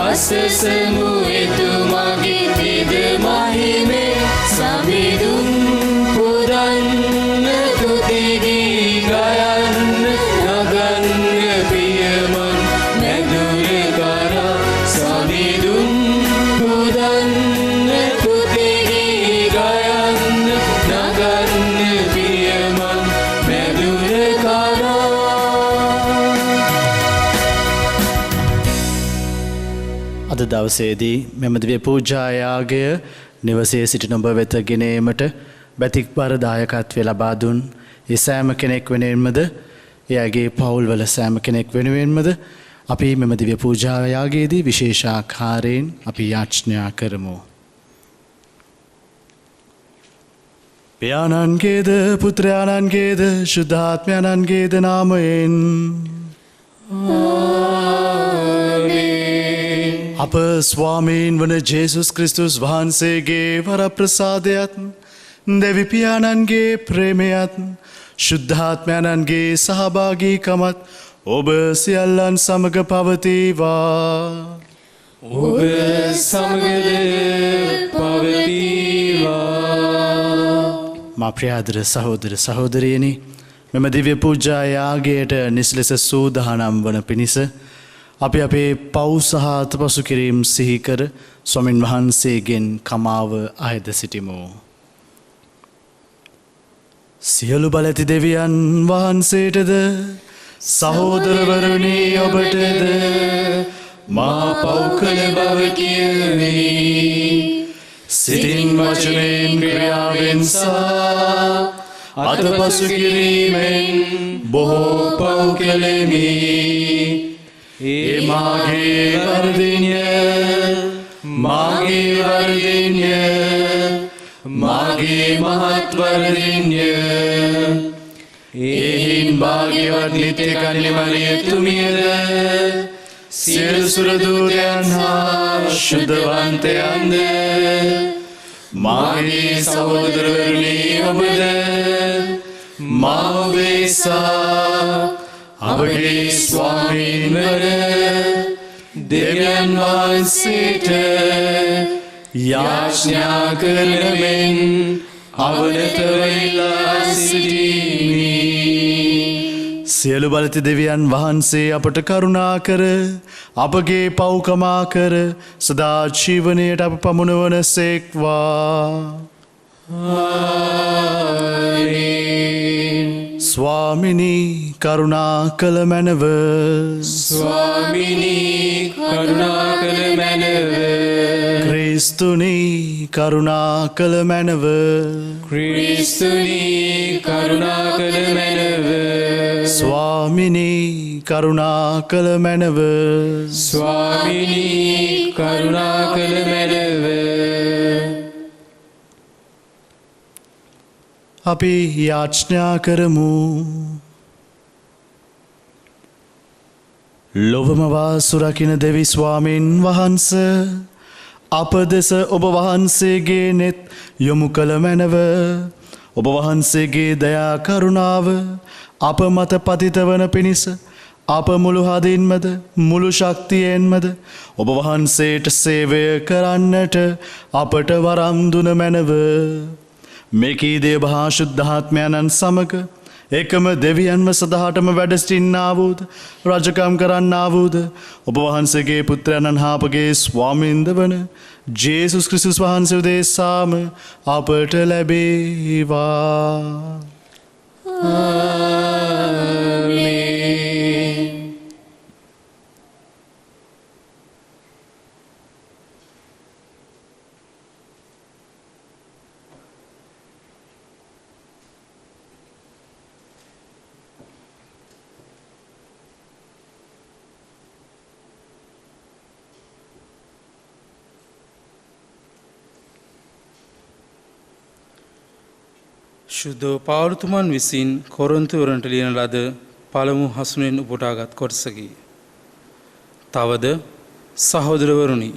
අසසමු එතුමාගේ පිද මහිමේ සමිඳුන් පුරන්න තුතිගී ගයන්න නගන්න පියමන් මැදුර කරා සමිඳුන් පුරන්න තුතිගී ගයන්න නගන්න පියමන් මැදුර කරා. අද දවසේදී මෙම දිව්‍ය පූජා යාගය නිවසේ සිටින ඔබ වෙත ගෙනීමට බැතික්බර දායකත්වය ලබා දුන් ඒ සෑම කෙනෙක් වෙනුවෙන්මද එයාගේ පවුල්වල සෑම කෙනෙක් වෙනුවෙන්මද අපි මෙම දිව්‍ය පූජා යාගයේදී විශේෂ ආකාරයෙන් අපි යාචනා කරමු. පියාණන්ගේද පුත්‍රයාණන්ගේද ශුද්ධාත්මයන්ගේද නාමයෙන් අප ස්වාමීන් වන ජේසුස් ක්‍රිස්තුස් වහන්සේගේ වරප්‍රසාදයත් දෙවිපියාණන්ගේ ප්‍රේමයත් ශුද්ධාත්මයන්ගේ සහභාගීකමත් ඔබ සියල්ලන් සමග පවතිවා. ඔබ සමගද පවතිවා. මා ප්‍රියාදර සහෝදර සහෝදරියනි, මෙම දිව්‍ය පූජා යාගයට නිසලෙස සූදානම් වන පිණිස අපි අපේ පව් සහ අතපසු කිරීම් සිහිකර ස්වාමින් වහන්සේගෙන් කමාව අයද සිටිමු. සියලු බලඇති දෙවියන් වහන්සේටද සහෝදරවරුනි ඔබටද මා පව් කළ බව කියමි. සිතින් වචනයෙන් ක්‍රියාවෙන් සහ අතපසු කිරීමෙන් බොහෝ පව් කෙලෙමි. ඒ මාගේ වර්ධින්ය මාගේ මහත් වර්ධින්ය. එහින් භාග්‍යවත් නිත්‍ය කන්‍ය මරියතුමියද සියලු සුරදූතයන් හා ශුද්ධවන්තයන්ද මාගේ සහෝදරවරුනි ඔබද මා ඔබේසා අපගේ ස්වාමීන් වන දෙවියන් වහන්සේට යාඥා කරමින් අවනතව ඉල්ලා සිටිමි. සියලු බලති දෙවියන් වහන්සේ අපට කරුණා කර අපගේ පව්කමා කර සදා ජීවනයට අප පමුණවන සේක්වා. ස්වාමිනී කරුණා කළ මැනව. ස්වාමිනී කරුණා කළ මැනව. ක්‍රිස්තුනී කරුණා කළ මැනව. ක්‍රිස්තුනී කරුණා කළ මැනව. ස්වාමිනී කරුණා කළ මැනව. ස්වාමිනී කරුණා කළ මැනව. අපි යාචනා කරමු. ලොවම වාසුරකින දෙවි ස්වාමීන් වහන්ස අප දෙස ඔබ වහන්සේගේ නෙත් යොමු කළ මැනව. ඔබ වහන්සේගේ දයා කරුණාව අප මත පතිත වන පිණිස අප මුළු හදින්මද මුළු ශක්තියෙන්මද ඔබ වහන්සේට සේවය කරන්නට අපට වරම් දුන මැනව. මේකී දේව හා ශුද්ධාත්මයන්න් සමග එකම දෙවියන්ව සදහටම වැඩසිටින්නාවූද රජකම් කරන්නාවූද ඔබ වහන්සේගේ පුත්‍රයන්න් හා අපගේ ස්වාමීන්ද වන ජේසුස් ක්‍රිස්තුස් වහන්සේ උදෙසාම අපට ලැබේවා. ආමේන්. ශුද්ධ පෞලතුමන් විසින් කොරින්තුවරන්ට ලියන ලද පළමු හසුනෙන් උපුටාගත් කොටසකි. තවද සහෝදරවරුනි,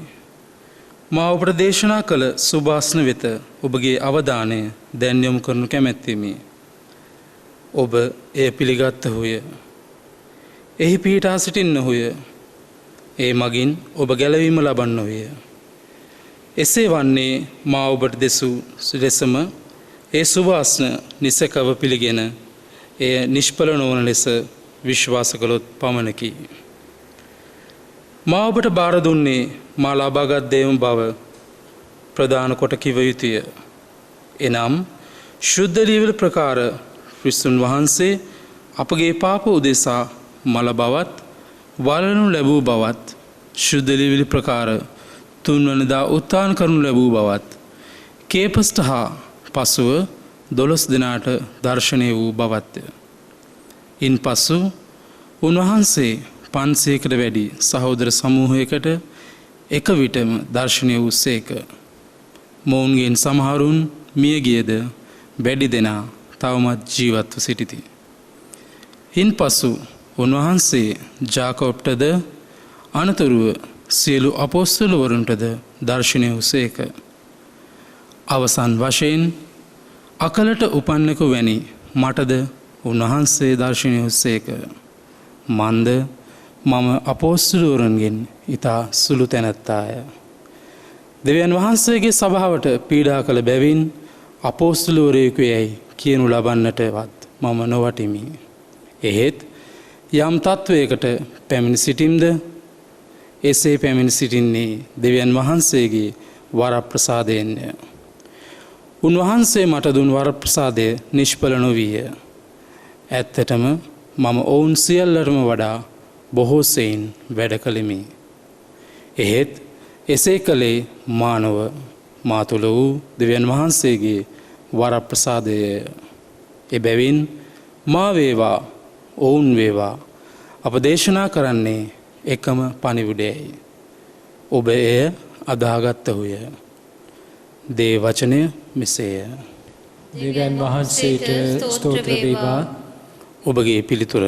මා ඔබට දේශනා කළ සුභාසන වෙත ඔබගේ අවධානය දැන් යොමු කරනු කැමැත්තෙමි. ඔබ එය පිළිගත්තහුය. එහි පිහිටා සිටින්නහුය. ඒ මගින් ඔබ ගැලවීම ලබන්නෝය. එසේ වන්නේ මා ඔබට දෙසූ ලෙසම ඒ සුවාසන නිසකව පිළිගෙන එය නිෂ්ඵල නොවන ලෙස විශ්වාස කළොත් පමණකි. මා ඔබට බාර දුන්නේ මා ලබාගත් දේම බව ප්‍රදාන කොට කිව යුතුය. එනම් ශුද්ධ ලියවිලි ප්‍රකාර ක්‍රිස්තුන් වහන්සේ අපගේ පාප උදෙසා මල බවත් වලනු ලැබූ බවත් ශුද්ධ ලියවිලි ප්‍රකාර තුන්වනදා උත්ථාන කරනු ලැබූ බවත් කේපස්ට හා පසුව 12 දිනාට දර්ශනය වූ බවත්ය. ඉන් පසු උන්වහන්සේ 500කට වැඩි සහෝදර සමූහයකට එක විටම දර්ශනය වූ සේක. මොවුන්ගෙන් සමහරුන් මිය ගියද වැඩි දෙනා තවමත් ජීවත්ව සිටිති. ඉන් පසු උන්වහන්සේ ජාකෝබ්ටද අනතුරුව සියලු අපොස්තලවරුන්ටද දර්ශනය වූ සේක. අවසන් වශයෙන් අකලට උපන්නෙකු වැනි මටද උන්වහන්සේ දර්ශනය වූ සේක. මන්ද මම අපොස්තලවරුන්ගෙන් ඉතා සුළු තැනැත්තාය. දෙවියන් වහන්සේගේ සභාවට පීඩා කළ බැවින් අපොස්තලවරයෙකු යැයි කියනු ලබන්නටවත් මම නොවටිමි. එහෙත් යම් තත්ත්වයකට පැමිණි සිටිම්ද එසේ පැමිණි සිටින්නේ දෙවියන් වහන්සේගේ වරප්‍රසාදයෙන්ය. උන්වහන්සේ මට දුන් වරප්‍රසාදය නිෂ්ඵල නොවිය. ඇත්තටම මම ඔවුන් සියල්ලටම වඩා බොහෝ සෙයින් වැඩ කළෙමි. එහෙත් එසේ කළේ මානව මා තුළ වූ දෙවියන් වහන්සේගේ වරප්‍රසාදය. එබැවින් මා වේවා ඔවුන් වේවා අප දේශනා කරන්නේ එකම පණිවිඩයයි. ඔබ එය අදාගත්තහුය. දේ වචනය මෙසේය. දෙවියන් වහන්සේට ස්තෝත්‍ර වේවා. ඔබගේ පිළිතුර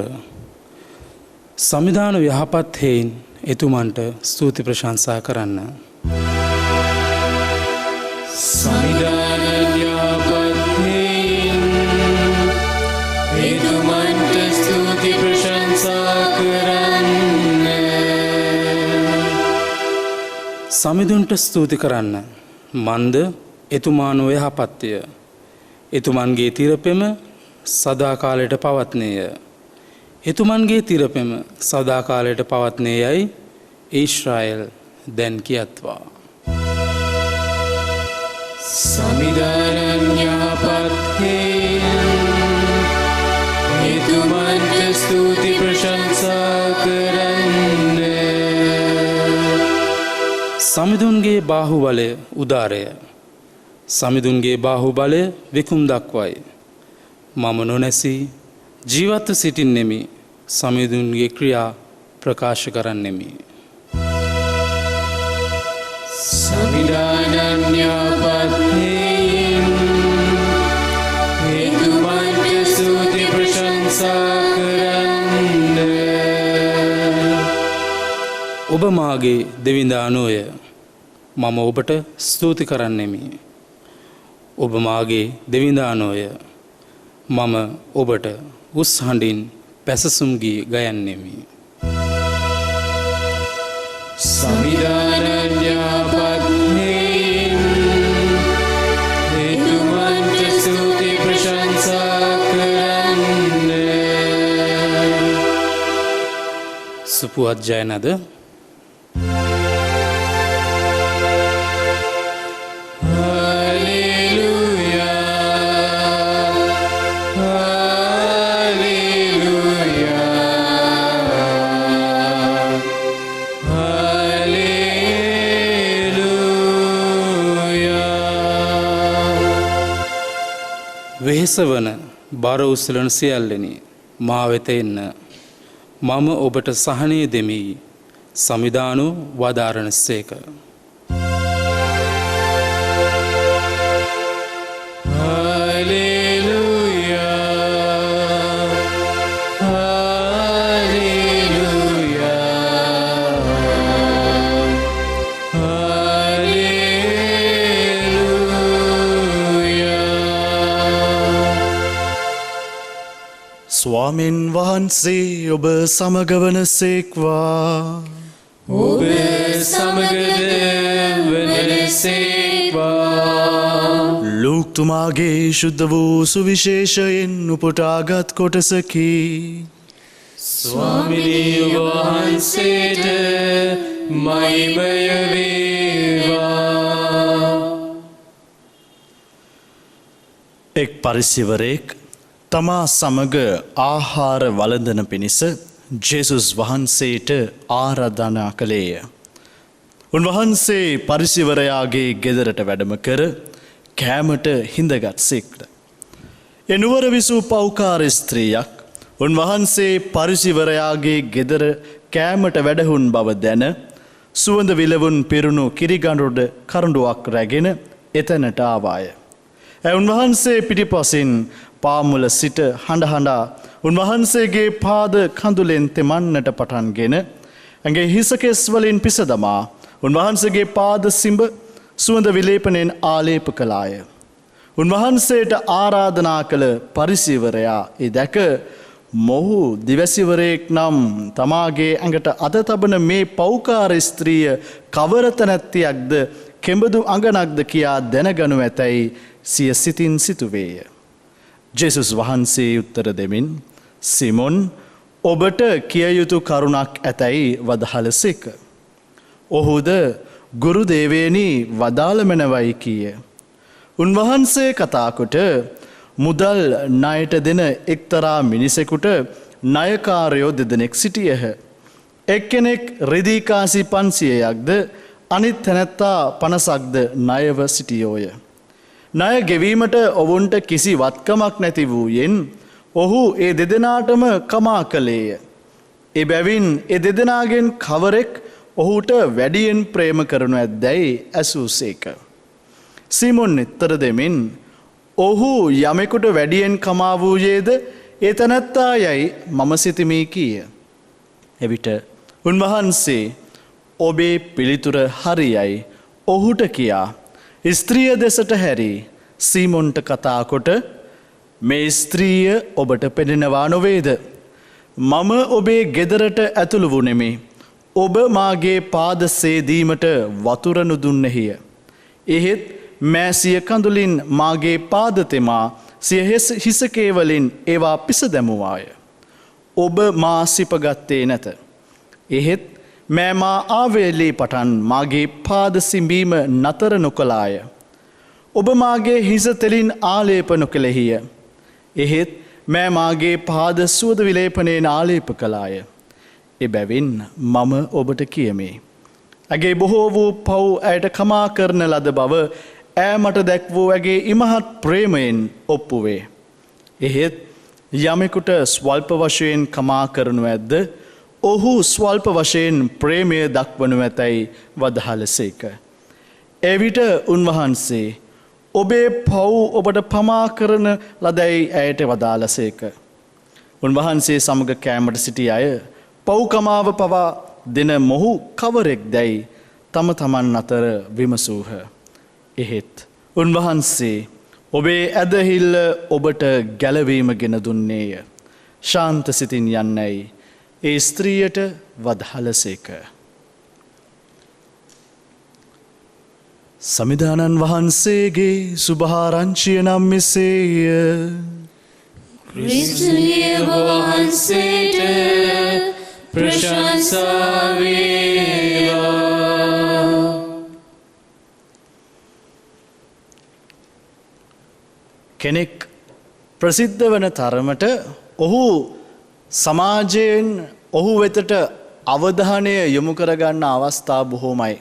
සමිධාන යහපත් හේයින් එතුමන්ට ස්තුති ප්‍රශංසා කරන්න. සමිධාන යහපත් හේයින් එතුමන්ට ස්තුති ප්‍රශංසා කරන්න. සමිඳුන්ට ස්තුති කරන්න. මන්ද එතුමා නො යහපත්ය. එතුමන්ගේ තිරපෙම සදාකාලයට පවත්නේය. එතුමන්ගේ තිරපෙම සදාකාලයට පවත්නේ යයි ඊශ්‍රායල් දැන් කියත්වා. සමිධාන යහපත් හේයින් එතුමන්ට ස්තුති ප්‍රශංසා කරන්න. සමිඳුන්ගේ බාහුබලය උදාරය. සමිඳුන්ගේ බාහුබලය විකුම් දක්වයි. මම නොනැසී ජීවත්ව සිටින්නෙමි. සමිඳුන්ගේ ක්‍රියා ප්‍රකාශ කරන්නෙමි. සමිධාන යහපත් හේයින් එතුමන්ට ස්තුති ප්‍රශංසා කරන්න. ඔබ මාගේ දෙවිඳානෝය. මම ඔබට ස්තුති කරන්නෙමි. ඔබ මාගේ දෙවිඳානෝය. මම ඔබට උස් හඬින් පැසසුම් ගී ගයන්නෙමි. සමිධාන යහපත් හේයින් එතුමන්ට ස්තුති ප්‍රශංසා කරන්න. සුපුවත් ජයනද වෙහෙසවන බර උස්සලන සියල්ලෙනි මා වෙත එන්න. මම ඔබට සහනය දෙමි. සමිධානු වදාරණ සේක. ස්වාමින් වහන්සේ ඔබ සමගවන සේක්වා. ඔබ සමගද වනසේවා. ලූක්තුමාගේ ශුද්ධ වූ සුවිශේෂයෙන් උපුටාගත් කොටසකි. ස්වාමිනී ඔබ වහන්සේට මහිමය වේවා. එක් පරිසිවරයෙක් තමා සමග ආහාර වළඳන පිණිස ජේසුස් වහන්සේට ආරාධනා කළේය. උන්වහන්සේ පරිසිවරයාගේ ගෙදරට වැඩම කර කෑමට හිඳගත් සේක්ට. එනුවර විසූ පෞකාර ස්ත්‍රියක් උන්වහන්සේ පරිසිවරයාගේ ගෙදර කෑමට වැඩහුන් බව දැන සුවඳ විලවුන් පිරුණු කිරිගඬුඩ කරඬුවක් රැගෙන එතැනට ආවාය. උන්වහන්සේ පිටිපසින් පාමුල සිට හඬහඬා උන්වහන්සේගේ පාද කඳුලෙන් තෙමන්නට පටන්ගෙන ඇගේ හිසකෙස් වලින් පිස දමා උන්වහන්සේගේ පාද සිඹ සුවඳ විලේපනයෙන් ආලේප කළාය. උන්වහන්සේට ආරාධනා කළ පරිසිවරයා ඒ දැක මොහු දිවැසිවරයෙක් නම් තමාගේ ඇඟට අත තබන මේ පෞකාර ස්ත්‍රිය කවර තැනැත්තියක්ද කෙඹදු අඟනක්ද කියා දැනගනු ඇතැයි සිය සිතින් සිතුවේය. ජේසුස් වහන්සේ උත්තර දෙමින් සිමොන් ඔබට කිය යුතු කරුණක් ඇතැයි වදහලසේක. ඔහුද ගුරු දේවේනි වදාළමනවයි කීය. උන්වහන්සේ කතාකොට මුදල් ණයට දෙන එක්තරා මිනිසෙකුට ණයකාරයෝ දෙදෙනෙක් සිටියහ. එක්කෙනෙක් රිදීකාසි 500ක්ද අනිත් තැනැත්තා 50ක්ද ණයව සිටියෝය. ණය ගෙවීමට ඔවුන්ට කිසි වත්කමක් නැති වූයෙන් ඔහු ඒ දෙදෙනාටම කමා කළේය. එබැවින් ඒ දෙදෙනාගෙන් කවරෙක් ඔහුට වැඩියෙන් ප්‍රේම කරනු ඇද්දැයි ඇසූසේක. සීමොන් උත්තර දෙමින් ඔහු යමෙකුට වැඩියෙන් කමා වූයේද ඒ තැනැත්තා යයි මම සිතිමි කීය. එවිට උන්වහන්සේ ඔබේ පිළිතුර හරියයි ඔහුට කියා ස්ත්‍රිය දෙසට හැරී සීමොන්ට කතාකොට මේ ස්ත්‍රිය ඔබට පෙනෙනවා නොවේද? මම ඔබේ ගෙදරට ඇතුළු වුනෙමි. ඔබ මාගේ පාද සේදීමට වතුර නුදුන්නෙහිය. එහෙත් මෑ සිය කඳුලින් මාගේ පාද තෙමා සිය හිසකේවලින් ඒවා පිස දැමුවාය. ඔබ මා සිපගත්තේ නැත. එහෙත් මෑ මා ආවේලී පටන් මාගේ පාද සිඹීම නතර නොකළාය. ඔබ මාගේ හිස තෙලින් ආලේප නොකළෙහිය. එහෙත් මෑ මාගේ පාද සුවඳ විලේපනයෙන් ආලේප කළාය. එබැවින් මම ඔබට කියමි. ඇගේ බොහෝ වූ පව් ඇයට කමා කරන ලද බව ඈ මට දැක් වූ ඇගේ ඉමහත් ප්‍රේමයෙන් ඔප්පුවේ. එහෙත් යමෙකුට ස්වල්ප වශයෙන් කමා කරනු ඇද්ද ඔහු ස්වල්ප වශයෙන් ප්‍රේමය දක්වනු ඇතැයි වදහලසේක. එවිට උන්වහන්සේ ඔබේ පව් ඔබට පමා කරන ලදැයි ඇයට වදාලසේක. උන්වහන්සේ සමග කෑමට සිටි අය පව්කමාව පවා දෙන මොහු කවරෙක් දැයි තම තමන් අතර විමසූහ. එහෙත් උන්වහන්සේ ඔබේ ඇදහිල්ල ඔබට ගැලවීම ගෙන දුන්නේය. ශාන්ත සිතින් යන්නයි ඒ ස්ත්‍රියට වදහලසේක. සමිධානන් වහන්සේගේ සුභාරංචිය නම් මෙසේය. ක්‍රිස්තුනිය වහන්සේට ප්‍රශංසා වේවා. කෙනෙක් ප්‍රසිද්ධ වන තරමට ඔහු සමාජයෙන් ඔහු වෙතට අවධානය යොමු කරගන්න අවස්ථා බොහෝමයි.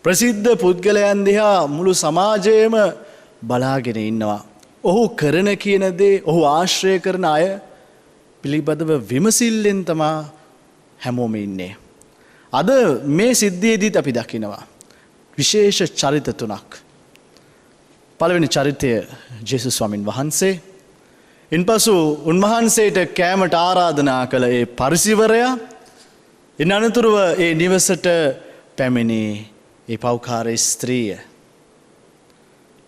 ප්‍රසිද්ධ පුද්ගලයන් දිහා මුළු සමාජයම බලාගෙන ඉන්නවා. ඔහු කරන කියන දේ ඔහු ආශ්‍රය කරන අය පිළිබඳව විමසිල්ලෙන් තමා හැමෝම ඉන්නේ. අද මේ සිද්ධියේදීත් අපි දකිනවා විශේෂ චරිත තුනක්. පළවෙනි චරිතය ජේසුස් ස්වාමින් වහන්සේ. ඉන්පසු උන්වහන්සේට කෑමට ආරාධනා කළ ඒ පරිසිවරයා. ඉන් අනතුරුව ඒ නිවසට පැමිණි ඒ පෞකාර ස්ත්‍රිය.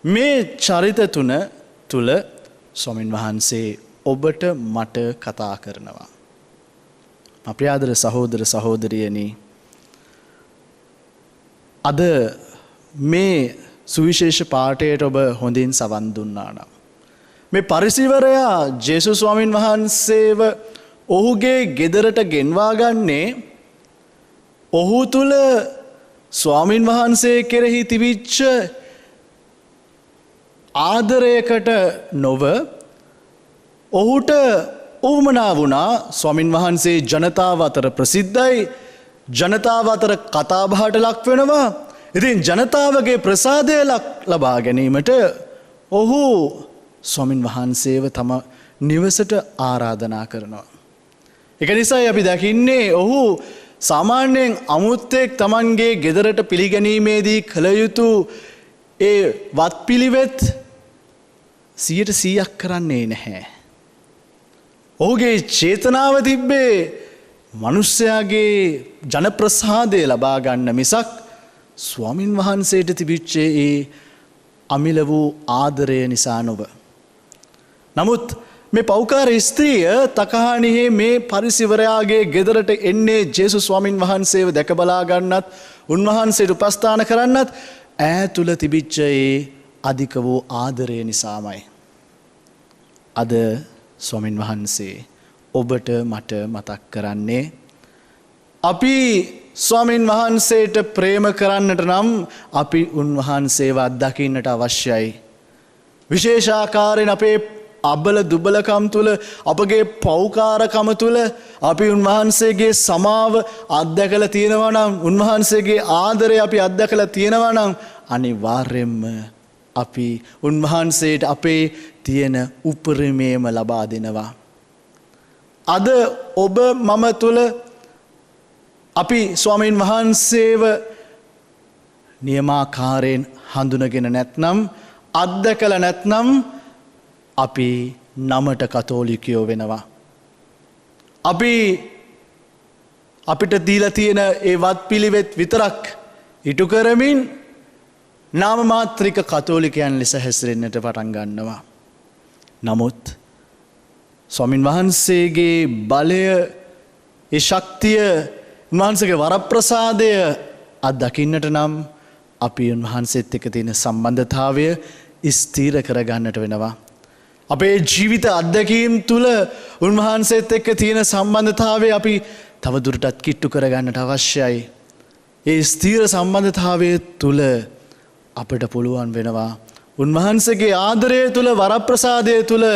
මේ චරිත තුන තුල ස්වාමින් වහන්සේ ඔබට මට කතා කරනවා. අප්‍රියාදර සහෝදර සහෝදරියනි, අද මේ සුවිශේෂ පාඨයට ඔබ හොඳින් සවන් දුන්නා නම් මේ පරිසිවරයා ජේසුස් ස්වාමින් වහන්සේව ඔහුගේ ගෙදරට ගෙන්වා ගන්නේ ඔහු තුල ස්වාමින් වහන්සේ කෙරෙහි තිබිච්ච ආදරයකට නොව ඔහුට උවමනා වුණා ස්වාමින් වහන්සේ ජනතාව අතර ප්‍රසිද්ධයි ජනතාව අතර කතාබහට ලක් වෙනවා ඉතින් ජනතාවගේ ප්‍රසාදය ලබා ගැනීමට ඔහු ස්වාමින් වහන්සේව තම නිවසට ආරාධනා කරනවා ඒක නිසායි අපි දකින්නේ ඔහු සාමාන්‍යයෙන් අමුත්තෙක් තමන්ගේ ගෙදරට පිළිගැනීමේදී කළ යුතු ඒ වත්පිළිවෙත් 100% කරන්නේ නැහැ. ඔහුගේ චේතනාව තිබ්බේ මිනිස්යාගේ ජනප්‍රසාදය ලබා ගන්න මිසක් ස්වාමින් වහන්සේට තිබිච්ච ඒ අමිල වූ ආදරය නිසා නොව. නමුත් මේ පෞකාර ස්ත්‍රිය තකහානියේ මේ පරිසිවරයාගේ ගෙදරට එන්නේ ජේසුස් ස්වාමින් වහන්සේව දැක බලා ගන්නත් උන්වහන්සේට උපස්ථාන කරන්නත් ඈ තුල තිබිච්ච ඒ අධික වූ ආදරය නිසාමයි. අද ස්වාමින් වහන්සේ ඔබට මට මතක් කරන්නේ අපි ස්වාමින් වහන්සේට ප්‍රේම කරන්නට නම් අපි උන්වහන්සේව අත්දකින්නට අවශ්‍යයි. විශේෂාකාරයෙන් අපේ අබල දුබලකම් තුල අපගේ පෞකාරකම තුල අපි උන්වහන්සේගේ සමාව අත්දැකලා තියෙනවා නම් උන්වහන්සේගේ ආදරය අපි අත්දැකලා තියෙනවා නම් අනිවාර්යයෙන්ම අපි උන්වහන්සේට අපේ තියෙන උපරිමයම ලබා දෙනවා. අද ඔබ මම තුල අපි ස්වාමීන් වහන්සේව නියමාකාරයෙන් හඳුනගෙන නැත්නම් අත්දැකලා නැත්නම් අපි නමට කතෝලිකයෝ වෙනවා. අපිට දීලා තියෙන ඒ වත්පිළිවෙත් විතරක් ඉටු කරමින් නාම මාත්‍රික කතෝලිකයන් ලෙස හැසිරෙන්නට පටන් ගන්නවා. නමුත් ස්වාමින් වහන්සේගේ බලය ඒ ශක්තිය උන්වහන්සේගේ වරප්‍රසාදය අත්දකින්නට නම් අපි උන්වහන්සේත් එක්ක තියෙන සම්බන්ධතාවය ස්ථීර කරගන්නට වෙනවා. අපේ ජීවිත අත්දැකීම් තුළ උන්වහන්සේත් එක්ක තියෙන සම්බන්ධතාවය අපි තවදුරටත් කිට්ටු කරගන්නට අවශ්‍යයි. ඒ ස්ථීර සම්බන්ධතාවය තුළ අපිට පුළුවන් වෙනවා උන්වහන්සේගේ ආදරය තුළ වරප්‍රසාදය තුළ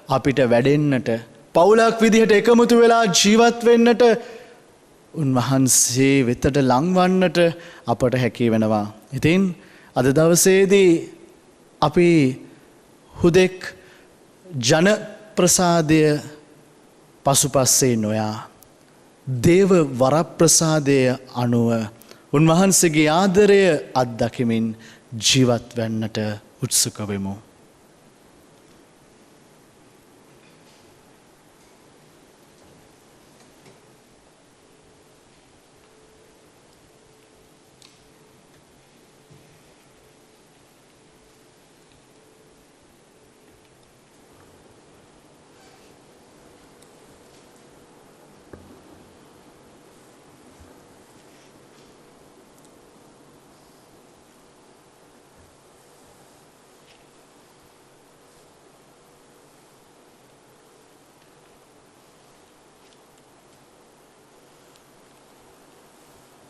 අපිට වැඩෙන්නට පවුලක් විදිහට එකමුතු වෙලා ජීවත් වෙන්නට උන්වහන්සේ වෙතට ලංවන්නට අපට හැකි වෙනවා. ඉතින් අද දවසේදී අපි හුදෙක් ජන ප්‍රසාදය පසුපස්සේ නොයා දේව වරප්‍රසාදය අනුව උන්වහන්සේගේ ආදරය අත්දකිමින් ජීවත් වෙන්නට උත්සුක වෙමු.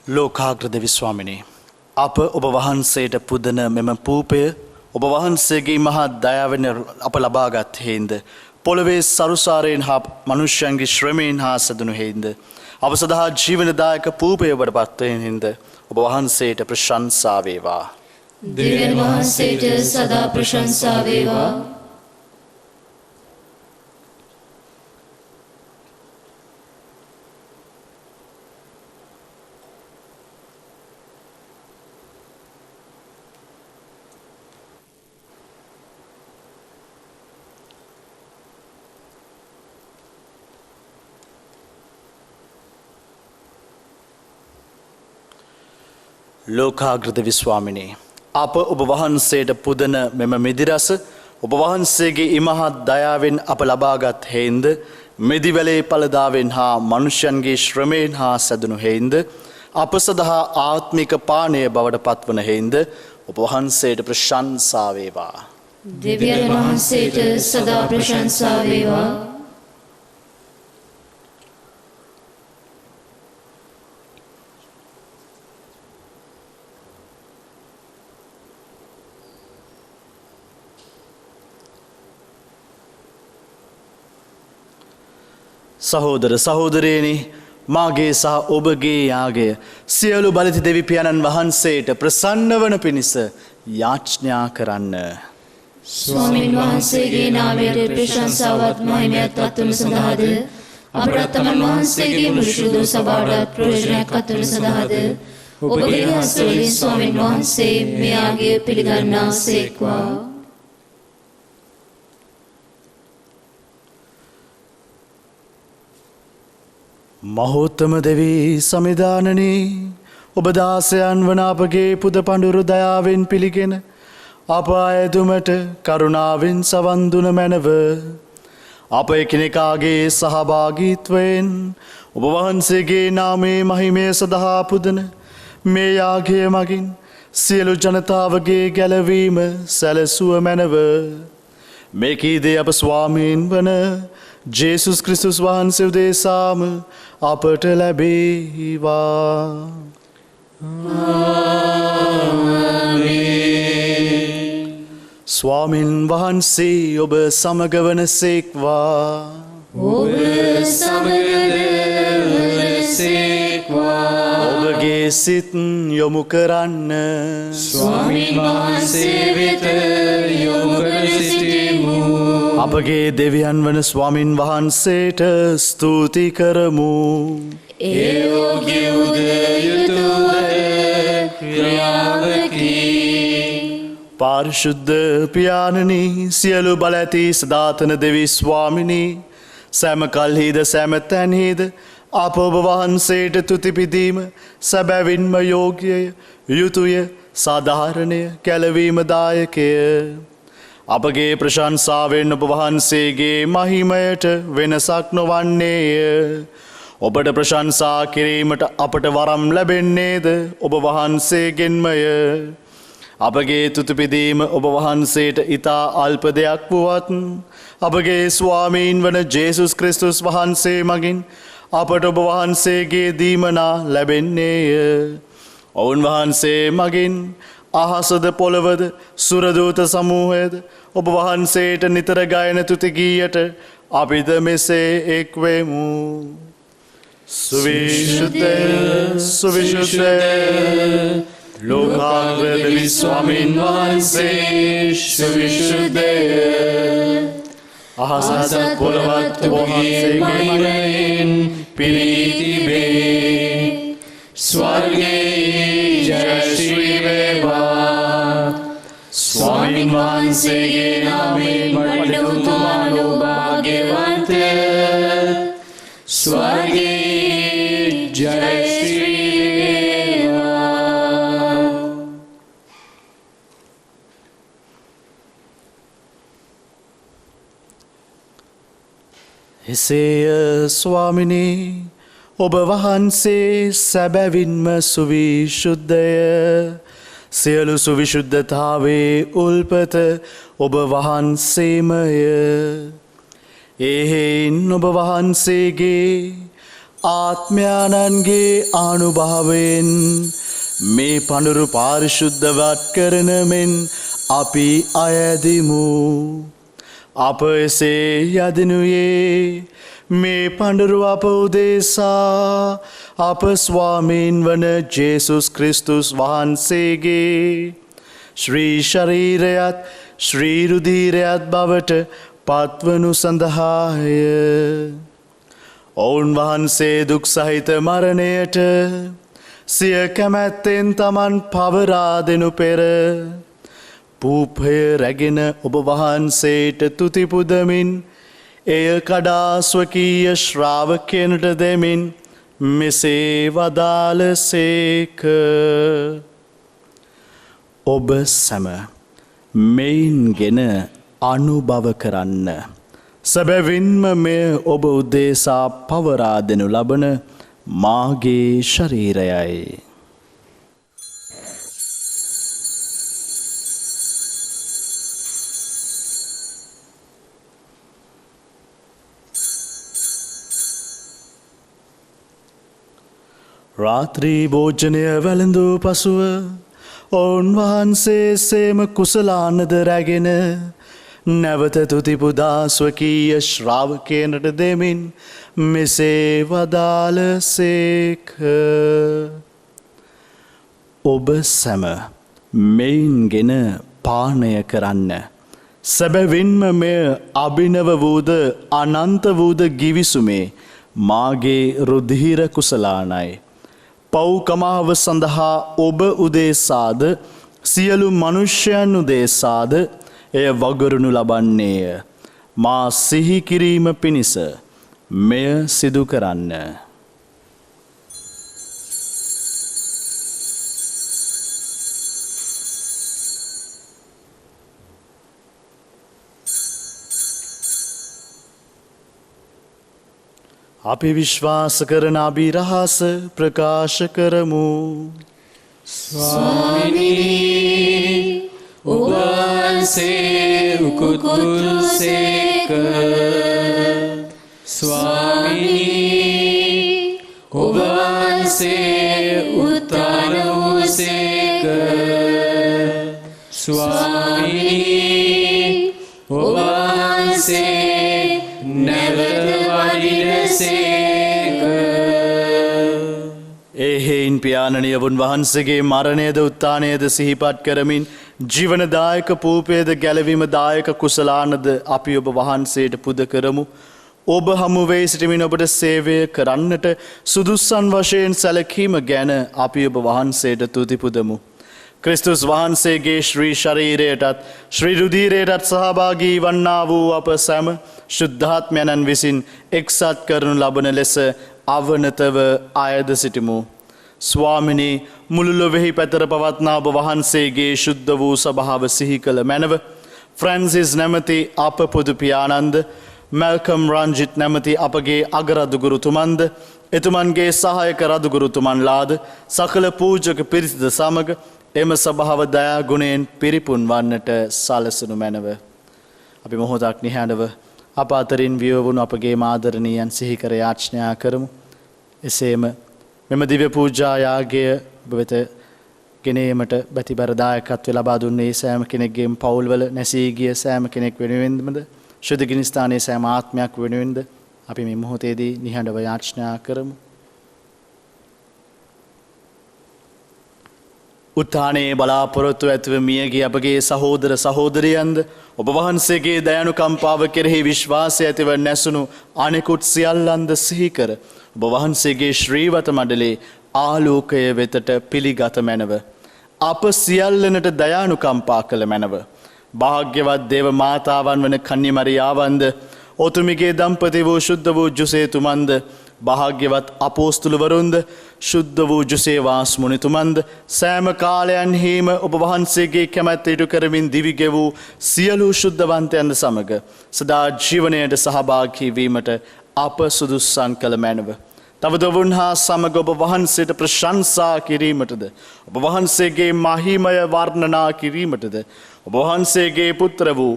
ලෝකාග්‍ර දෙවි ස්වාමිනේ අප ඔබ වහන්සේට පුදන මෙම පූපය ඔබ වහන්සේගේ මහා දයාවෙන් අප ලබාගත් හේන්ද පොළවේ සරුසාරයෙන් හා මනුෂ්‍යයන්ගේ ශ්‍රමයෙන් හා සැදුණු හේන්ද අප සදහා ජීවනදායක පූපය ඔබට පත්වයෙන් හින්ද ඔබ වහන්සේට ප්‍රශංසා වේවා. දෙවියන් වහන්සේට සදා ප්‍රශංසා වේවා. ලෝකාග්‍රද විස්වාමිනේ අප ඔබ වහන්සේට පුදන මෙම මෙදිරස ඔබ වහන්සේගේ ඉමහත් දයාවෙන් අප ලබාගත් හේන්ද මෙදිවැලේ පලදාවෙන් හා මනුෂ්‍යන්ගේ ශ්‍රමයෙන් හා සැදනු හේන්ද අප සඳහා ආත්මික පානය බවට පත්වන හේන්ද ඔබ වහන්සේට ප්‍රශංසා වේවා. දෙවියන් වහන්සේට සදා ප්‍රශංසා වේවා. සහෝදර සහෝදරයනි, මාගේ සහ ඔබගේ යාගය සියලු බලති දෙවිපියණන් වහන්සේට ප්‍රසන්න වන පිණිස යාච්ඥා කරන්න. ස්වාමීන් වහන්සේගේ නාමයට ප්‍රශංසාවත් මහිමයත් අත්වන සඳහාද අපට තමන් වහන්සේගේ මුළුදු සභාවට ප්‍රයෝජනයක් අත්වන සඳහාද ඔබගේ හස්තවලින් ස්වාමීන් වහන්සේ මේ යාගය පිළිගන්නා සේක්වා. මහෝත්තම දෙවී සමිධානනී, ඔබ දාසයන් වන අපගේ පුද පඬුරු දයාවෙන් පිළිගෙන අප අයදුමට කරුණාවෙන් සවන්දුන මැනව. අප එකිනෙකාගේ සහභාගීත්වයෙන් ඔබ වහන්සේගේ නාමේ මහිමය සඳහා පුදන මේ යාගය මගින් සියලු ජනතාවගේ ගැලවීම සැලසුව මැනව. මේකීදේ අප ස්වාමීන් වන ජේසුස් ක්‍රිස්තුස් වහන්සේ උදෙසාම අපට ලැබේවා. ස්වාමින් වහන්සේ ඔබ සමග වන සේක්වා. ඔබ සමග සේක්වා. ඔබගේ සිත් යොමු කරන්න. ස්වාමීන් වහන්සේ වෙත යොමු කර සිටිමු. අපගේ දෙවියන් වන ස්වාමින් වහන්සේට ස්තුති කරමු. ඒ යෝග්‍ය උද යුතුද ක්‍රියාවකි. පාරිශුද්ධ පියාණනි, සියලු බල ඇති සදාතන දෙවි ස්වාමිනී, සෑම කල්හිද සෑම තැන්හිද අප ඔබ වහන්සේට තුතිපිදීම සැබැවින්ම යෝග්‍යය, යුතුය, සාධාරණය, කැලවීමදායකය. අපගේ ප්‍රශංසාවෙන් ඔබ වහන්සේගේ මහිමයට වෙනසක් නොවන්නේය. ඔබට ප්‍රශංසා කිරීමට අපට වරම් ලැබෙන්නේද ඔබ වහන්සේගෙන්මය. අපගේ තුතුපිදීම ඔබ වහන්සේට ඉතා අල්ප දෙයක් වුවත් අපගේ ස්වාමීන් වන ජේසුස් ක්‍රිස්තුස් වහන්සේ මගින් අපට ඔබ වහන්සේගේ දීමනා ලැබෙන්නේය. ඔවුන් වහන්සේ මගින් අහසද පොළවද සුරදූත සමූහයද ඔබ වහන්සේට නිතර ගයන තුතිගීයට අපිද මෙසේ එක්වෙමු. සුවිශුද්ධ සුවිශුද්ධ ලෝකාග්‍ර දෙවි ස්වාමීන් වහන්සේ සුවිශුද්ධය. අහසත් පොළවත් වහන්සේගේ මනයෙන් පිරී තිබේ. ස්වර්ගයේ ජය ශ්‍රී වේවා. ස්වාමීන් වහන්සේගේ නාමයෙන් වඩුතුමානෝ භාග්‍යවන්ත. ස්වර්ගයේ ජය ශ්‍රී වේවා. එසේය ස්වාමිනී, ඔබ වහන්සේ සැබැවින්ම සුවිශුද්ධය. සියලු සුවිශුද්ධතාවේ උල්පත ඔබ වහන්සේමය. එහෙයින් ඔබ වහන්සේගේ ආත්මයාණන්ගේ ආනුභාවයෙන් මේ පඬුරු පාරිශුද්ධවත් කරන මෙන් අපි අයදිමු. අප එසේ යදිනුයේ මේ පඬුරු අප උදෙසා අප ස්වාමීන් වන ජේසුස් ක්‍රිස්තුස් වහන්සේගේ ශ්‍රී ශරීරයත් ශ්‍රී රුධීරයත් බවට පත්වනු සඳහාය. ඔවුන් වහන්සේ දුක් සහිත මරණයට සිය කැමැත්තෙන් තමන් පවරා දෙනු පෙර පූපය රැගෙන ඔබ වහන්සේට තුතිපුදමින් එය කඩා ස්වකීය ශ්‍රාවකයනට දෙමින් මෙසේ වදාළසේක. ඔබ සැම මෙයින්ගෙන අනුභව කරන්න. සැබැවින්ම මෙය ඔබ උදෙසා පවරා දෙනු ලබන මාගේ ශරීරයයි. රාත්‍රී භෝජනය වැළඳූ පසුව ඔවුන් වහන්සේ සේම කුසලානද රැගෙන නැවත තුතිපුදා ස්වකීය ශ්‍රාවකයනට දෙමින් මෙසේ වදාළ සේක. ඔබ සැම මෙයින්ගෙන පානය කරන්න. සැබවින්ම මෙය අභිනව වූද අනන්ත වූද ගිවිසුමේ මාගේ රුධිර කුසලානයි. පව්කමාව සඳහා ඔබ උදෙසාද සියලු මනුෂ්‍යයන් උදෙසාද එය වගුරුණු ලබන්නේය. මා සිහි කිරීම පිණිස මෙය සිදු කරන්න. අපි විශ්වාස කරන අභිරහස ප්‍රකාශ කරමු. ස්වාමිනී ඔබ වහන්සේ උකුත්කුසේක. ස්වාමිනී ඔබ වහන්සේ උත්තාන වූසේක. ස්වාමිනී ඔබ වහන්සේ නැවත වඩිනසේක. එහෙයින් පියාණනිය වහන්සේගේ මරණයද උත්ථානයද සිහිපත් කරමින් ජීවනදායක පූපේද ගැලවීමදායක කුසලානද අපි ඔබ වහන්සේට පුද කරමු. ඔබ හමුවේ සිටමින් ඔබට සේවය කරන්නට සුදුස්සන් වශයෙන් සැලකීම ගැන අපි ඔබ වහන්සේට තුති පුදමු. ක්‍රිස්තුස් වහන්සේගේ ශ්‍රී ශරීරයටත් ශ්‍රී රුධිරයටත් සහභාගී වන්නා වූ අප සැම ශුද්ධාත්මයන්න් විසින් එක්සත් කරනු ලබන ලෙස අවනතව අයද සිටිමු. ස්වාමිනී මුළු ලොවෙහි පැතර පවත්නා ඔබ වහන්සේගේ ශුද්ධ වූ සභාව සිහි කළ මැනව ෆ්‍රැන්සිස් නැමති අප පොදු පියාණන්ද මැල්කම් රංජිත් නැමති අපගේ අගරදුගුරුතුමන්ද එතුමන්ගේ සහායක රදුගුරුතුමන්ලාද සකල පූජක පිරිසද සමග එම සභාව දයා ගුණයෙන් පිරිපුන් වන්නට සලසනු මැනව. අපි මොහොතක් නිහඬව අප අතරින් වියවුණු අපගේ ආදරණීයන් සිහි කර යාචනා කරමු. එසේම මෙම දිව්‍ය පූජා යාගය ඔබ වෙත ගෙනීමට බැතිබර දායකත්වය ලබා දුන්නේ සෑම කෙනෙක්ගේම පවුල්වල නැසී ගිය සෑම කෙනෙක් වෙනුවෙන්ද ශුද්ධ ස්ථානයේ සෑම ආත්මයක් වෙනුවෙන්ද අපි මේ මොහොතේදී නිහඬව යාචනා කරමු. උත්ථානයේ බලාපොරොත්තු ඇතිව මියගිය අපගේ සහෝදර සහෝදරියන්ද ඔබ වහන්සේගේ දයානුකම්පාව කෙරෙහි විශ්වාසය ඇතිව නැසුණු අනෙකුත් සියල්ලන්ද සිහි කර ඔබ වහන්සේගේ ශ්‍රීවත මඩලේ ආලෝකය වෙතට පිළිගත මැනව. අප සියල්ලනට දයානුකම්පා කළ මැනව. භාග්‍යවත් දේව මාතාවන් වන කන්‍ය මරියාවන්ද ඔතුමිගේ දම්පති වූ ශුද්ධ වූ ජුසේතුමන්ද භාග්‍යවත් අපෝස්තුලවරුන්ද ශුද්ධ වූ ජුසේවාස් මුනිතුමන්ද සෑම කාලයන්හිම ඔබ වහන්සේගේ කැමැත්ත ඉටු කරමින් දිවිගෙ වූ සියලු ශුද්ධවන්තයන්ද සමග සදා ජීවනයට සහභාගී වීමට අප සුදුස්සන් කළ මැනව. තවද ඔවුන් හා සමග ඔබ වහන්සේට ප්‍රශංසා කිරීමටද ඔබ වහන්සේගේ මහිමය වර්ණනා කිරීමටද ඔබ වහන්සේගේ පුත්‍ර වූ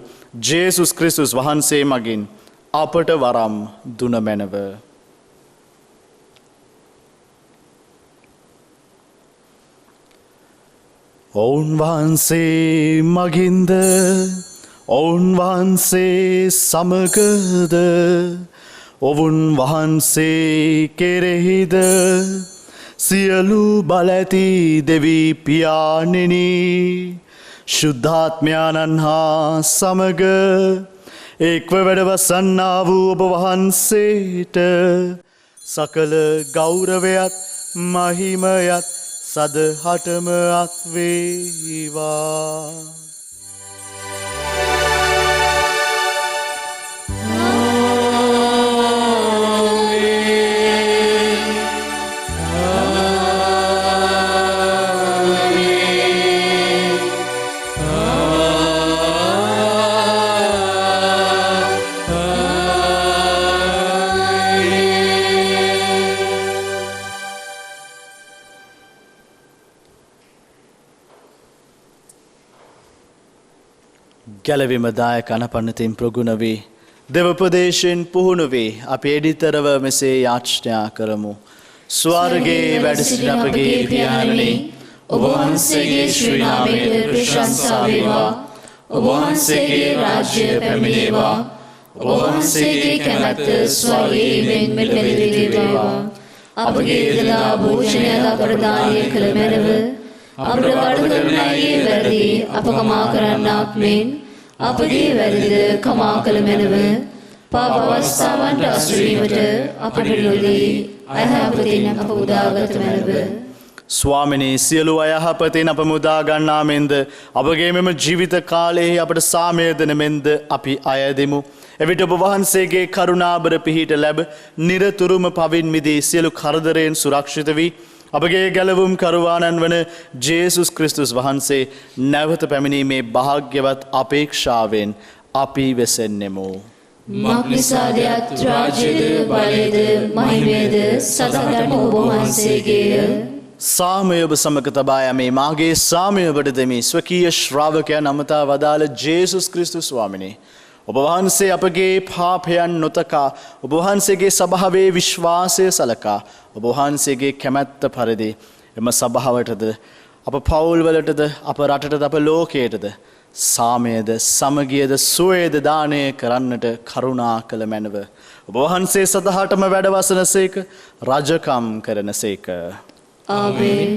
ජේසුස් ක්‍රිස්තුස් වහන්සේ මගින් අපට වරම් දුන මැනව. ඔවුන් වහන්සේ මගින්ද ඔවුන් වහන්සේ සමගද ඔවුන් වහන්සේ කෙරෙහිද සියලු බලඇති දෙවී පියාණෙනි ශුද්ධාත්මයාණන් හා සමග එක්ව වැඩවසන්නා වූ ඔබ වහන්සේට සකල ගෞරවයත් මහිමයත් සදහටම අත්වේවා. ගැලවීම දායක අනපන්නතින් ප්‍රගුණ වී දෙවපදේශයෙන් පුහුණු වී අපි එඩිතරව මෙසේ යාච්ඥා කරමු. ස්වර්ගයේ වැඩ සිටින අපගේ පියාණනි, ඔබ වහන්සේගේ ශ්‍රී නාමයට ප්‍රශංසා වේවා. ඔබ වහන්සේගේ රාජ්‍ය පැමිණේවා. ඔබ වහන්සේගේ කැමැත්ත ස්වර්ගයේ මෙන් වේවා. අපගේ දලා භෝජනය අපරදානය කළ මැනව අපට වරද කරන අයගේ වැරදි අප කමා කරන්නාක් මෙන් අපගේ වැරදිද කමා කළ මැනව. පාප අවස්ථාවන්ට අසුවීමට අපට නොදී අයහපතින් අප උදාගත මැනව. ස්වාමිනී, සියලු අයහපතින් අප මුදා ගන්නා මෙන්ද අපගේ මෙම ජීවිත කාලයේ අපට සාමය දෙන මෙන්ද අපි අයදෙමු. එවිට ඔබ වහන්සේගේ කරුණාබර පිහිට ලැබ නිරතුරුම පවින් මිදී සියලු කරදරයෙන් සුරක්ෂිත වී අපගේ ගැලවුම් කරුවාණන් වන ජේසුස් ක්‍රිස්තුස් වහන්සේ නැවත පැමිණීමේ භාග්‍යවත් අපේක්ෂාවෙන් අපි වෙසෙන්නෙමු. මක්නිසාදයක් රාජ්‍යද බලයද මහිමයද සදහටම ඔබ වහන්සේගේය. සාමය ඔබ සමග තබා යමේ. මාගේ සාමය ඔබට දෙමි. ස්වකීය ශ්‍රාවකයන් අමතා වදාළ ජේසුස් ක්‍රිස්තුස් ස්වාමිනේ, ඔබ වහන්සේ අපගේ පාපයන් නොතකා ඔබ වහන්සේගේ සභාවේ විශ්වාසය සලකා ඔබ වහන්සේගේ කැමැත්ත පරිදි එම සභාවටද අප පවුල්වලටද අප රටටද අප ලෝකයටද සාමයද සමගියද සුවයද දානය කරන්නට කරුණා කළ මැනව. ඔබ වහන්සේ සදහටම වැඩවසන සේක, රජකම් කරන සේක. ආමේන්.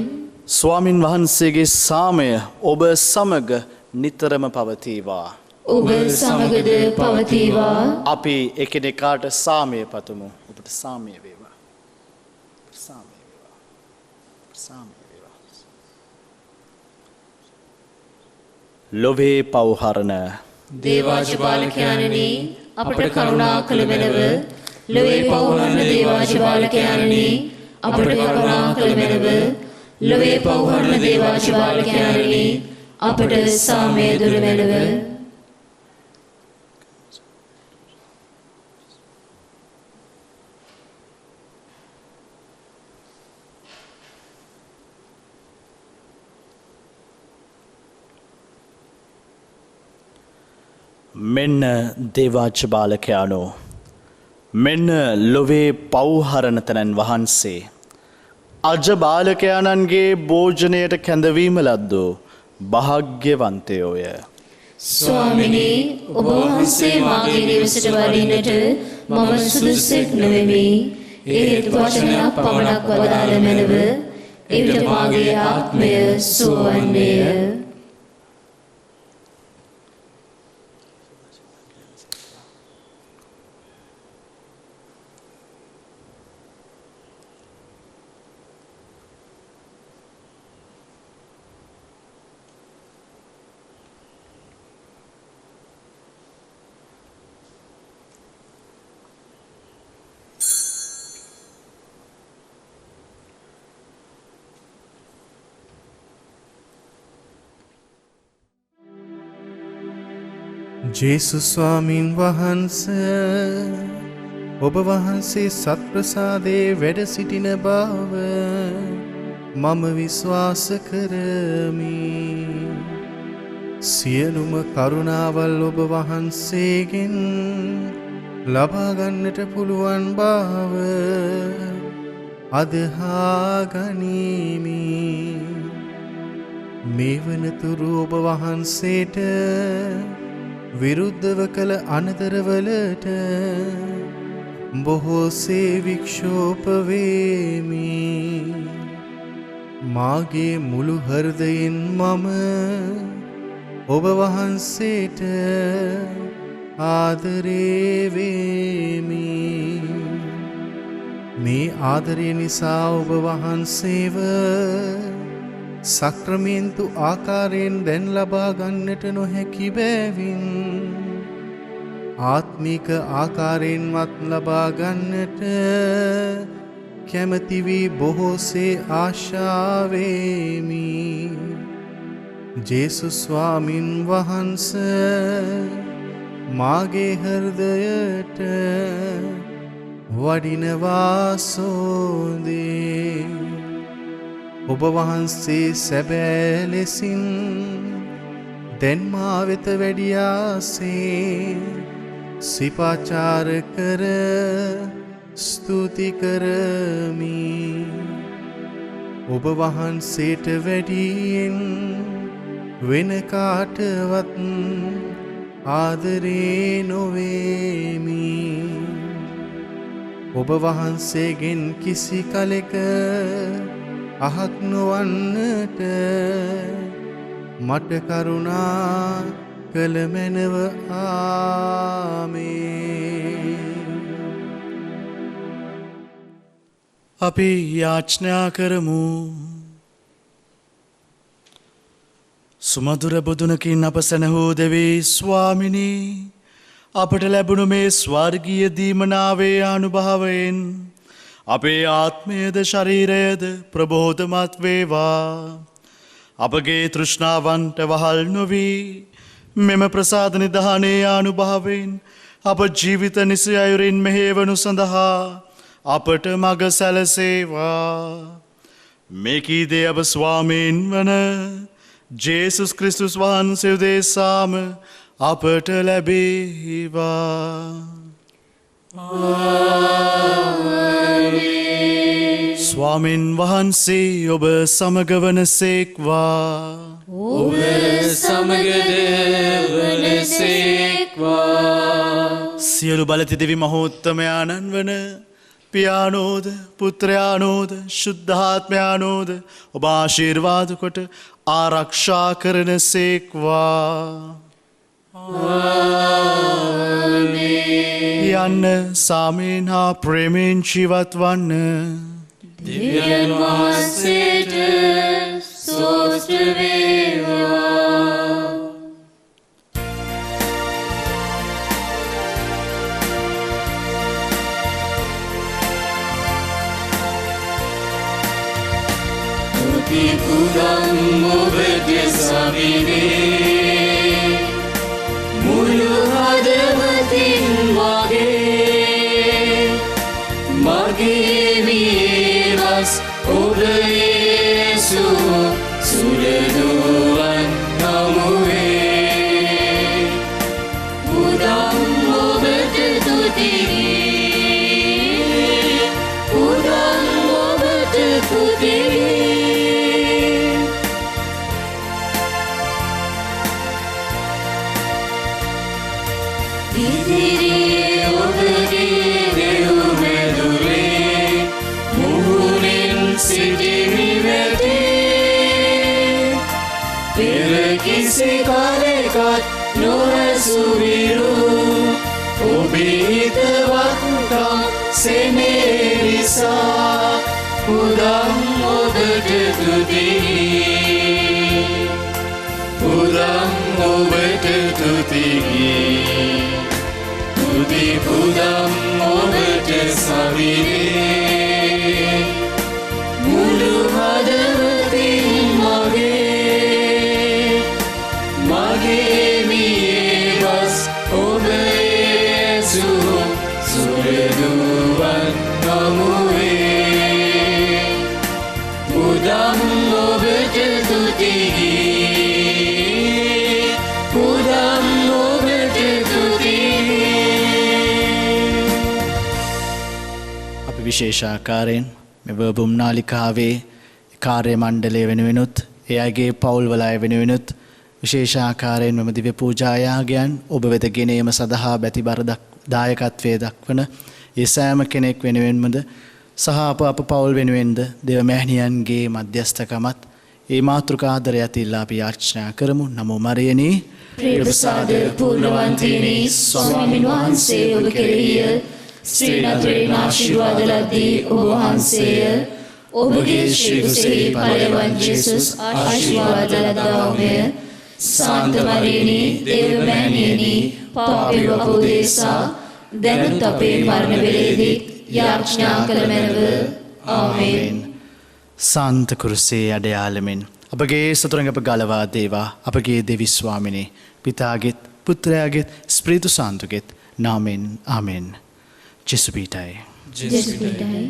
ස්වාමින් වහන්සේගේ සාමය ඔබ සමග නිතරම පවතිවා. ඔබ සමගද පවතිවා. අපි එකිනෙකාට සාමය පතමු. ඔබට සාමය වේවා. සාමය වේවා. සාමය වේවා. ලොවේ පව්හරණ දේවාජපාලකයන්නි, අපට කරුණා කළ මැනව. ලොවේ පව්හරණ දේවාජපාලකයන්නි, අපට කරුණා කළ මැනව. ලොවේ පව්හරණ දේවාජපාලකයන්නි, අපට සාමය දුර මැනව. මෙන්න දේවාච්‍ය බාලකයානෝ, මෙන්න ලොවේ පව්හරණතනන් වහන්සේ අජ බාලකයාණන්ගේ භෝජනයට කැඳවීම ලද්දෝ භාග්‍යවන්තයෝය. ස්වාමිනී, ඔබ වහන්සේ මාගේ නිවසට වඩින්නට මම සුදුසෙක් නොවෙමි. ඒත් වචනයක් පමණක් වදාළ මැනව. එවිට මාගේ ආත්මය සුවවන්නේය. ජේසුස් ස්වාමීන් වහන්සේ, ඔබ වහන්සේ සත්ප්‍රසාදයේ වැඩ සිටින බව මම විශ්වාස කරමි. සියලුම කරුණාවල් ඔබ වහන්සේගෙන් ලබා ගන්නට පුළුවන් බව අදහා ගනිමි. මේ වනතුරු ඔබ වහන්සේට විරුද්ධව කළ අනතරවලට බොහෝසේ වික්ෂෝප වේමි. මාගේ මුළු හෘදයෙන් මම ඔබ වහන්සේට ආදරේ වේමි. මේ ආදරය නිසා ඔබ වහන්සේව සක්‍රමේන්තු ආකාරයෙන් දැන් ලබා ගන්නට නොහැකි බැවින් ආත්මික ආකාරයෙන්වත් ලබා ගන්නට කැමති වී බොහෝසේ ආශාවෙමි. ජේසුස් ස්වාමින් වහන්සේ මාගේ හෘදයට වඩිනවා සෝදේ. ඔබ වහන්සේ සැබෑ ලෙසින් දැන් මා වෙත වැඩියාසේ සිපාචාර කර ස්තුති කරමි. ඔබ වහන්සේට වැඩියෙන් වෙන කාටවත් ආදරේ නොවේමි. ඔබ වහන්සේගෙන් කිසි කලෙක අහක් නොවන්නට මට කරුණා කළ මැනව. ආමේන්. අපි යාච්ඥා කරමු. සුමදුර බුදුනකින් අප සැනහූ දෙවී ස්වාමිනී, අපට ලැබුණු මේ ස්වර්ගීය දීමනාවේ අනුභවයෙන් අපේ ආත්මයද ශරීරයද ප්‍රබෝධමත් වේවා. අපගේ තෘෂ්ණාවන්ට වහල් නොවී මෙම ප්‍රසාද නිධානයේ අනුභවයෙන් අප ජීවිත නිසි අයුරින් මෙහෙවනු සඳහා අපට මග සැලසේවා. මේකී දේ අප ස්වාමීන් වන ජේසුස් ක්‍රිස්තුස් වහන්සේ උදෙසාම අපට ලැබේවා. ස්වාමින් වහන්සේ ඔබ සමග වනසේක්වා. ඔබ සමගද වනසේක්වා. සියලු බලති දෙවි මහෝත්තමයාණන් වන පියානෝද පුත්‍රයානෝද ශුද්ධාත්මයානෝද ඔබ ආශිර්වාද කොට ආරක්ෂා කරන සේක්වා. යන්න සාමයෙන් හා ප්‍රේමයෙන් ජීවත් වන්න. දෙවියන් වහන්සේට ස්තෝත්‍ර වේවා. තුති පුරන් ඔබට සවිනේ මුළු හදවතින් මගේ වීරස් ඔබ යේසු සුරදුවන් නමුවේ පුදම් ඔබට තුතියි පුදම් ඔබට තුතියි. ඉදිරියේ ඔබගේ දෙව්මැදුරේ මුහුණින් සිටිමි වැටේ. පෙර කිසි කාලෙකත් නොඇසු විරු ඔබේ හිතවත්කම් සෙනෙහ නිසා පුදම් ඔබට තුතියි පුදම් ඔබට තුතියි. තුති පුදම් ඔබට සවිනේ මුළු හදවතින් මගේ මියවස් ඔබ යේසු සුරදුවන් නමුවේ පුදම් ඔබට තුතියි පුදම් ඔබට තුතියි. විශේෂාකාරයෙන් මෙ වර්බුම් නාලිකාවේ කාර්ය මණ්ඩලය වෙනුවෙනුත් ඒ අයගේ පවුල්වල අය වෙනුවෙනුත් විශේෂාකාරයෙන් මෙම දිව්‍ය පූජායාගයන් ඔබ වෙත ගෙනීම සඳහා බැතිබර දායකත්වයේ දක්වන ඒ සෑම කෙනෙක් වෙනුවෙන්මද සහ අප පවුල් වෙනුවෙන්ද දේව මෑණියන්ගේ මධ්‍යස්ථකමත් ඒ මාතෘකා ආදරයත් ඉල්ලා අපි යාචනා කරමු. නමෝ මරියනී ප්‍රේමසාද පූර්ණවන්තිනී ස්වාමීන් වහන්සේ ඔබ කෙරෙහිය ශ්‍රී නතරේන ආශිර්වාද ලද්දී ඔබ වහන්සේය. ඔබගේ ශ්‍රී කුසෙහි ඵලයන් ජේසුස් ආශිර්වාද ලද්දාමය. සාන්ත මරියනී දේව මෑණියනි පාපී අප උදෙසා දැනුත් අපේ මරණ වේලේදී යාඥා කළ මැනව. ආමේන්. සාන්ත කුරුසේ අඩයාලමින් අපගේ සතුරන් අප ගලවා දේවා. අපගේ දෙවි ස්වාමිනේ පිතාගෙත් පුත්‍රයාගෙත් ස්ප්‍රීතු සාන්තුගෙත් නාමෙන් ආමෙන්. ජෙසුපීටයි. ජෙසුපීටයි.